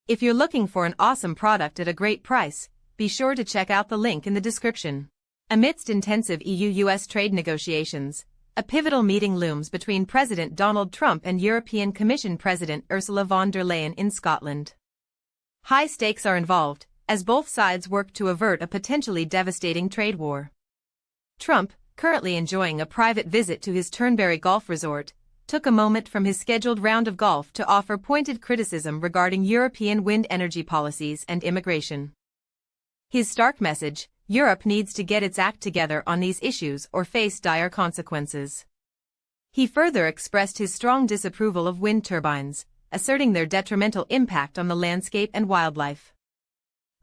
If you're looking for an awesome product at a great price, be sure to check out the link in the description. Amidst intensive EU-US trade negotiations, a pivotal meeting looms between President Donald Trump and European Commission President Ursula von der Leyen in Scotland. High stakes are involved, as both sides work to avert a potentially devastating trade war. Trump, currently enjoying a private visit to his Turnberry golf resort, took a moment from his scheduled round of golf to offer pointed criticism regarding European wind energy policies and immigration. His stark message: Europe needs to get its act together on these issues or face dire consequences. He further expressed his strong disapproval of wind turbines, asserting their detrimental impact on the landscape and wildlife.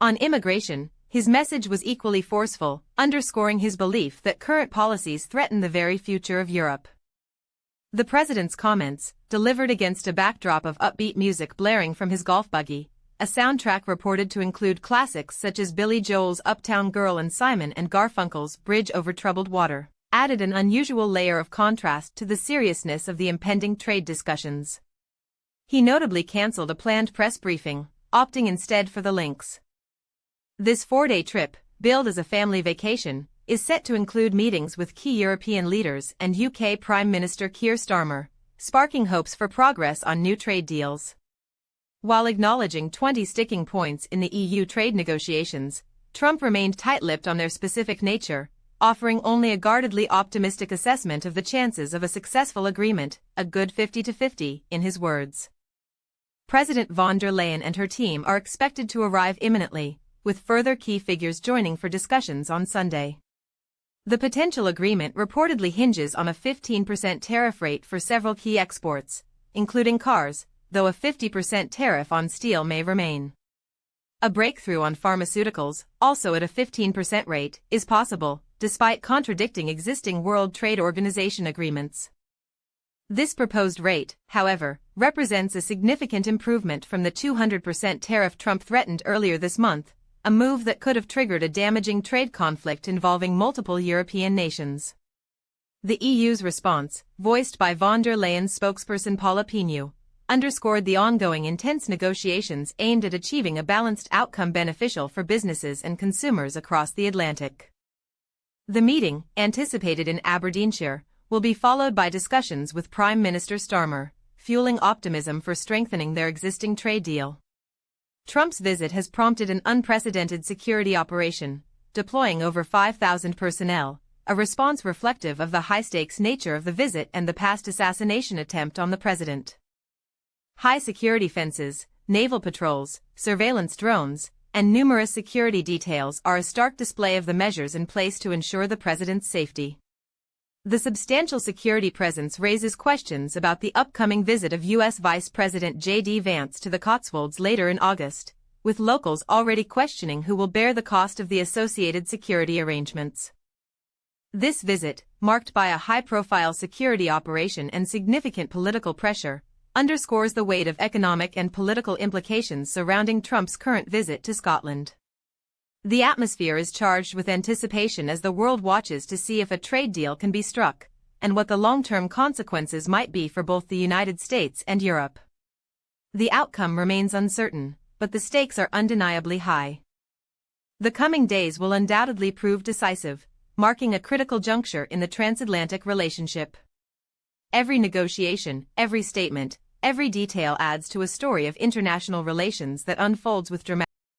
On immigration, his message was equally forceful, underscoring his belief that current policies threaten the very future of Europe. The president's comments, delivered against a backdrop of upbeat music blaring from his golf buggy, a soundtrack reported to include classics such as Billy Joel's Uptown Girl and Simon and Garfunkel's Bridge Over Troubled Water, added an unusual layer of contrast to the seriousness of the impending trade discussions. He notably cancelled a planned press briefing, opting instead for the links. This 4-day trip, billed as a family vacation, is set to include meetings with key European leaders and UK Prime Minister Keir Starmer, sparking hopes for progress on new trade deals. While acknowledging 20 sticking points in the EU trade negotiations, Trump remained tight-lipped on their specific nature, offering only a guardedly optimistic assessment of the chances of a successful agreement, a good 50-50, in his words. President von der Leyen and her team are expected to arrive imminently, with further key figures joining for discussions on Sunday. The potential agreement reportedly hinges on a 15% tariff rate for several key exports, including cars, though a 50% tariff on steel may remain. A breakthrough on pharmaceuticals, also at a 15% rate, is possible, despite contradicting existing World Trade Organization agreements. This proposed rate, however, represents a significant improvement from the 200% tariff Trump threatened earlier this month, a move that could have triggered a damaging trade conflict involving multiple European nations. The EU's response, voiced by von der Leyen's spokesperson Paula Pinu, underscored the ongoing intense negotiations aimed at achieving a balanced outcome beneficial for businesses and consumers across the Atlantic. The meeting, anticipated in Aberdeenshire, will be followed by discussions with Prime Minister Starmer, fueling optimism for strengthening their existing trade deal. Trump's visit has prompted an unprecedented security operation, deploying over 5,000 personnel, a response reflective of the high-stakes nature of the visit and the past assassination attempt on the president. High-security fences, naval patrols, surveillance drones, and numerous security details are a stark display of the measures in place to ensure the president's safety. The substantial security presence raises questions about the upcoming visit of U.S. Vice President J.D. Vance to the Cotswolds later in August, with locals already questioning who will bear the cost of the associated security arrangements. This visit, marked by a high-profile security operation and significant political pressure, underscores the weight of economic and political implications surrounding Trump's current visit to Scotland. The atmosphere is charged with anticipation as the world watches to see if a trade deal can be struck, and what the long-term consequences might be for both the United States and Europe. The outcome remains uncertain, but the stakes are undeniably high. The coming days will undoubtedly prove decisive, marking a critical juncture in the transatlantic relationship. Every negotiation, every statement, every detail adds to a story of international relations that unfolds with dramatic